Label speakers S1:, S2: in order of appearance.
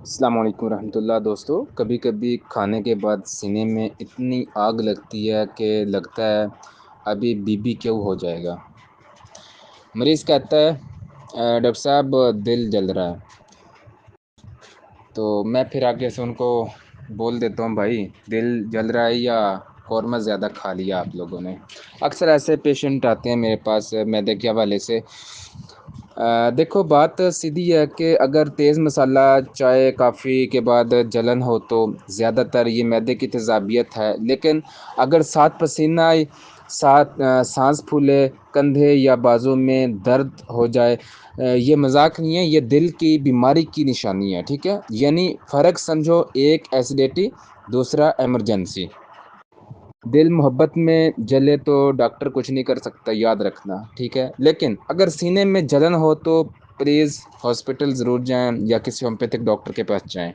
S1: السلام علیکم ورحمۃ اللہ دوستو، کبھی کبھی کھانے کے بعد سینے میں اتنی آگ لگتی ہے کہ لگتا ہے ابھی بی بی کیو ہو جائے گا۔ مریض کہتا ہے ڈاکٹر صاحب دل جل رہا ہے، تو میں پھر آگے سے ان کو بول دیتا ہوں بھائی دل جل رہا ہے یا قورمہ زیادہ کھا لیا آپ لوگوں نے۔ اکثر ایسے پیشنٹ آتے ہیں میرے پاس معدے کے حوالے سے۔ دیکھو بات سیدھی ہے کہ اگر تیز مسالہ چائے کافی کے بعد جلن ہو تو زیادہ تر یہ معدے کی تیزابیت ہے، لیکن اگر ساتھ پسینہ آئے، ساتھ سانس پھولے، کندھے یا بازو میں درد ہو جائے، یہ مذاق نہیں ہے، یہ دل کی بیماری کی نشانی ہے، ٹھیک ہے؟ یعنی فرق سمجھو، ایک ایسیڈیٹی، دوسرا ایمرجنسی۔ دل محبت میں جلے تو ڈاکٹر کچھ نہیں کر سکتا، یاد رکھنا، ٹھیک ہے؟ لیکن اگر سینے میں جلن ہو تو پلیز ہاسپٹل ضرور جائیں یا کسی ہومیوپیتھک ڈاکٹر کے پاس جائیں۔